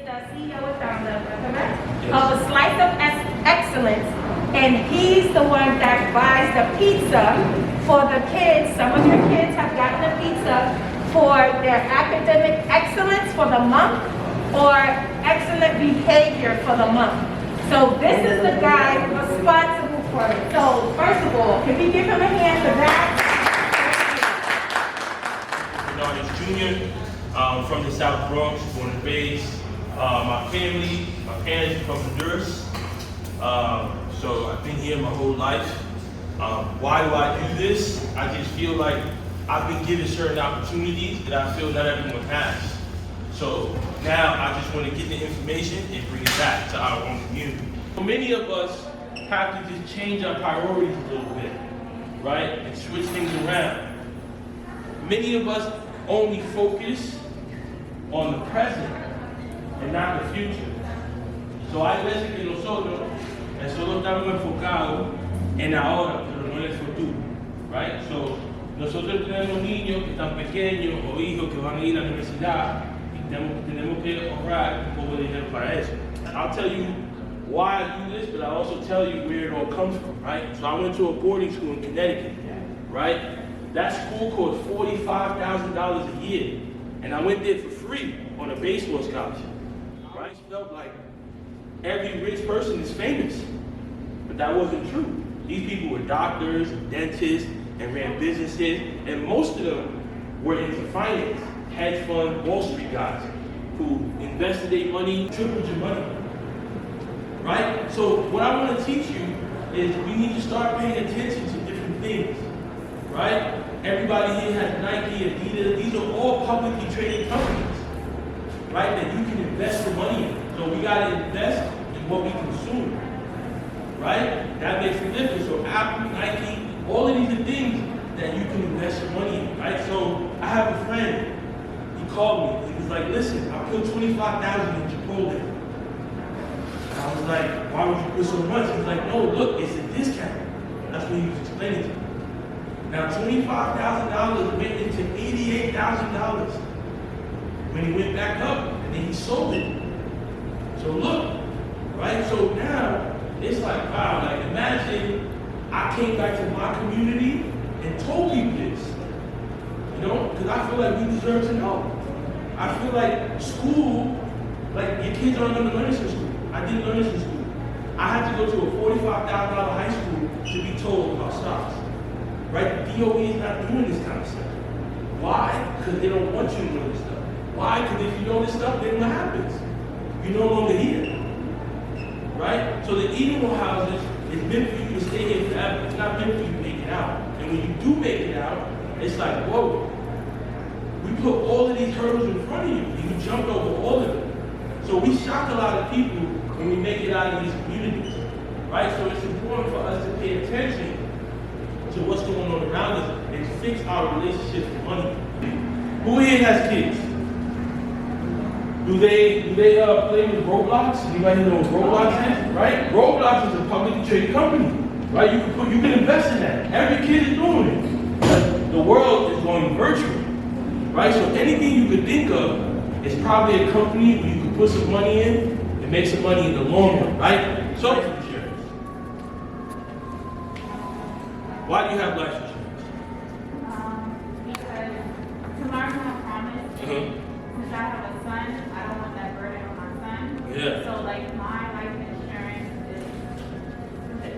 the CEO and founder, correct? Of a slice of excellence, and he's the one that buys the pizza for the kids. Some of your kids have gotten a pizza for their academic excellence for the month or excellent behavior for the month. So this is the guy responsible for it. So first of all, can we give him a hand for that? Bernard Jr. From the South Bronx, born and raised. My family, my parents are from Honduras. So I've been here my whole life. Why do I do this? I just feel like I've been given certain opportunities that I feel not everyone has. So now I just want to get the information and bring it back to our own community. So many of us have to just change our priorities a little bit, right? And switch things around. Many of us only focus on the present and not the future. So hay veces que nosotros solo estamos enfocados en ahora, pero no en el futuro, right? So nosotros tenemos niños que están pequeños o hijos que van a ir a la universidad y tenemos que ahorrar un poco de dinero para eso. I'll tell you why I do this, but I'll also tell you where it all comes from, right? So I went to a boarding school in Connecticut, right? That school cost $45,000 a year, and I went there for free on a baseball scholarship. Right? It felt like every rich person is famous, but that wasn't true. These people were doctors, dentists, and ran businesses, and most of them were into finance, hedge fund, Wall Street guys who invested their money, tripled your money. Right? So what I want to teach you is we need to start paying attention to different things. Right? Everybody here has Nike, Adidas. These are all publicly traded companies, right? That you can invest your money in. So we gotta invest in what we consume, right? That makes a difference. So Apple, Nike, all of these are things that you can invest your money in, right? So I have a friend. He called me. He was like, "Listen, I put $25,000 in Chipotle." And I was like, "Why would you put so much?" He was like, "No, look, it's a discount." That's what he was explaining to me. Now, $25,000 went into $88,000 when he went back up, and then he sold it. So look, right? So now, it's like, wow, like imagine I came back to my community and told people this, you know? Because I feel like we deserve to know. I feel like school, like your kids aren't going to learn this in school. I didn't learn this in school. I had to go to a $45,000 high school to be told about stocks. Right? The DOE is not doing this kind of stuff. Why? Because they don't want you to know this stuff. Why? Because if you know this stuff, then what happens? You're no longer here. Right? So the Edenwald Houses is meant for you to stay here forever. It's not meant for you to make it out. And when you do make it out, it's like, whoa. We put all of these hurdles in front of you, and you jumped over all of them. So we shock a lot of people when we make it out of these communities. Right? So it's important for us to pay attention to what's going on around us and to fix our relationship with money. Who here has kids? Do they play with Roblox? Anybody know what Roblox is? Right? Roblox is a publicly traded company. Right? You can invest in that. Every kid is doing it. But the world is going virtual. Right? So anything you could think of is probably a company where you could put some money in and make some money in the long run. Right? So why do you have life insurance? Because to learn my promise, since I have a son, I don't want that burden on my son. Yeah. So like my life insurance is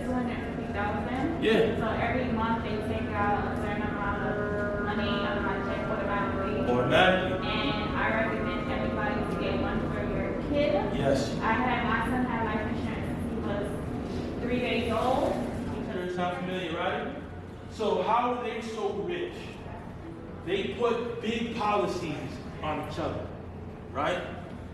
$250,000. Yeah. So every month they take out a certain amount of money on my check automatically. Automatically. And I recommend everybody to get one for your kid. Yes. My son had life insurance since he was 3 days old. Sound familiar, right? So how are they so rich? They put big policies on each other, right?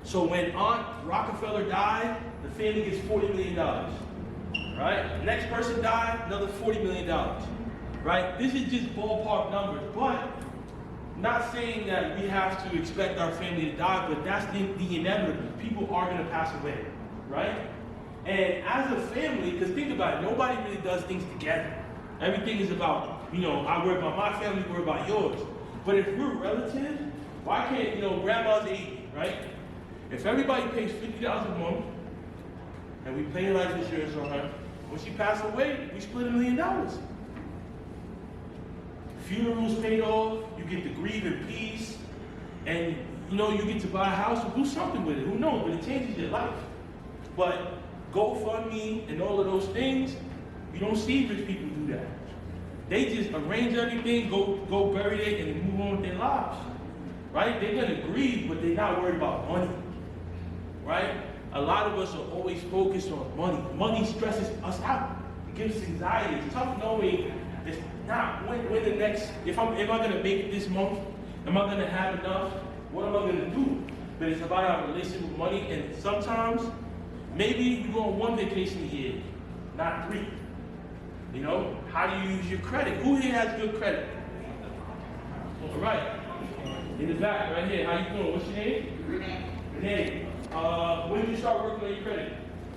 So when Aunt Rockefeller died, the family gets $40 million, right? The next person died, another $40 million, right? This is just ballpark numbers, but not saying that we have to expect our family to die, but that's the inevitable. People are going to pass away, right? And as a family, because think about it, nobody really does things together. Everything is about, I worry about my family, you worry about yours. But if we're relatives, why can't, grandma's 80, right? If everybody pays $50 a month, and we pay life insurance on her, when she passed away, we split $1 million. Funerals paid off, you get to grieve in peace, and you know, you get to buy a house or do something with it. Who knows? But it changes your life. But GoFundMe and all of those things, you don't see rich people do that. They just arrange everything, go bury it, and then move on with their lives. Right? They're gonna grieve, but they're not worried about money. Right? A lot of us are always focused on money. Money stresses us out. It gives us anxiety. It's tough knowing it's not when the next, am I gonna make it this month? Am I gonna have enough? What am I gonna do? But it's about our relationship with money, and sometimes, maybe you go on one vacation a year, not 3. You know, how do you use your credit? Who here has good credit? All right. In the back, right here. How you doing? What's your name? Renee. Renee. When did you start working on your credit?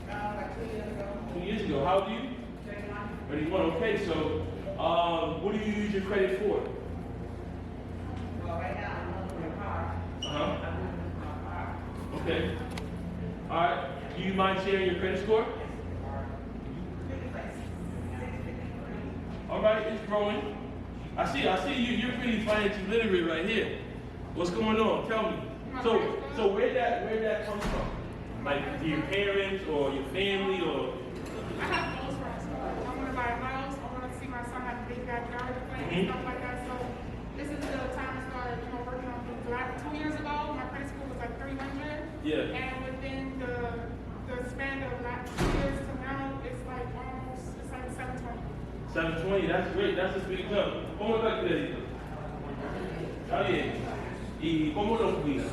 Like 2 years ago. 2 years ago. How old are you? 31. 31. Okay, so what do you use your credit for? Well, right now I'm looking at a car. Uh-huh. I'm looking at a car. Okay. All right. Do you mind sharing your credit score? All right, it's growing. I see you. You're pretty financially literate right here. What's going on? Tell me. So where'd that come from? Like your parents or your family or? I have goals for us. I want to buy a house. I want to see my son have a big backyard to play and stuff like that. So this is the time to start, working on things. Like 2 years ago, my credit score was like 300. Yeah. And within the span of like 2 years to now, it's like 720. 720, that's great, that's a big jump. ¿Cómo está el crédito? Está bien. ¿Y cómo lo cuida?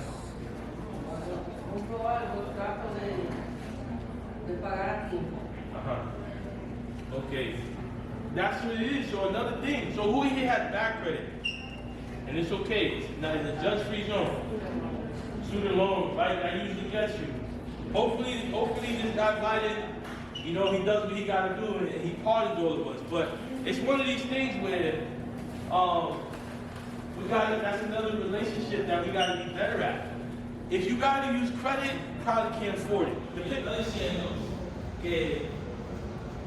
Compro algo, trato de pagar a tiempo. Okay. That's what it is. So another thing. So who here has bad credit? And it's okay. It's not in the judge-free zone. Student loan, right? I usually get you. Hopefully this guy Biden, he does what he got to do, and he pardons all of us. But it's one of these things where that's another relationship that we got to be better at. If you got to use credit, you probably can't afford it. Pero te está diciendo que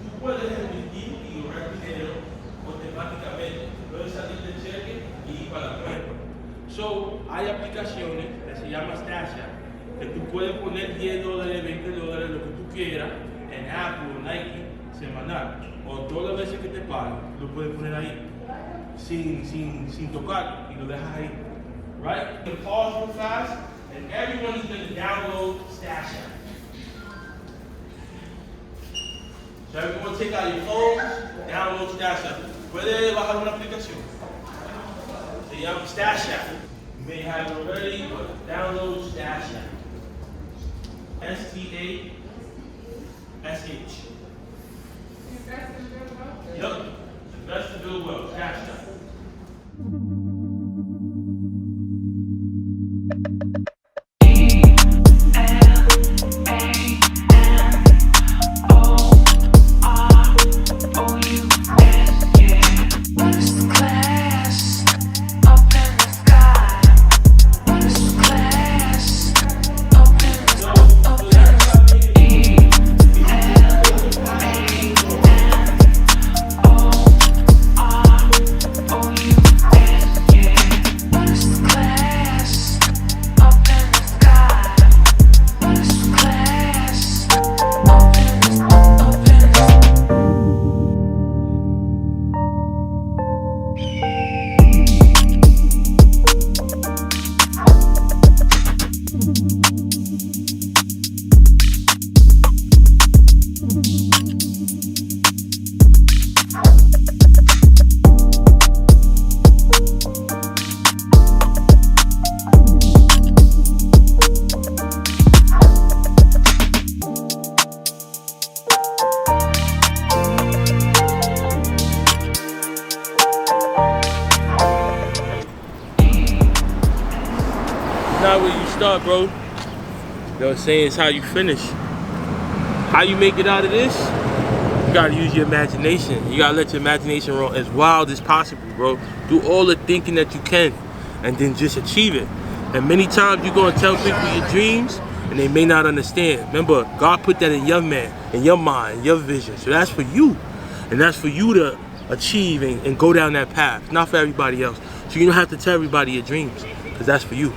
tú puedes emitir y ahorrar dinero automáticamente. Puedes salir del cheque y ir para la cuenta. So, hay aplicaciones que se llama Stash App, que tú puedes poner $10, $20, lo que tú quieras, en Apple o Nike, semanal. O todas las veces que te paguen, lo puedes poner ahí, sin tocar, y lo dejas ahí. Right? You can pause real fast, and everyone is going to download Stash App. So everyone take out your phones, download Stash App. Puede bajar una aplicación. Se llama Stash App. You may have it already, but download Stash App. STASH. Invest in build wealth. Yep. Invest to build wealth. Stash App. Not where you start, bro. You know what I'm saying? It's how you finish. How you make it out of this? You gotta use your imagination. You gotta let your imagination run as wild as possible, bro. Do all the thinking that you can, and then just achieve it. And many times you're gonna tell people your dreams, and they may not understand. Remember, God put that in your man, in your mind, your vision. So that's for you. And that's for you to achieve and go down that path, not for everybody else. So you don't have to tell everybody your dreams, because that's for you.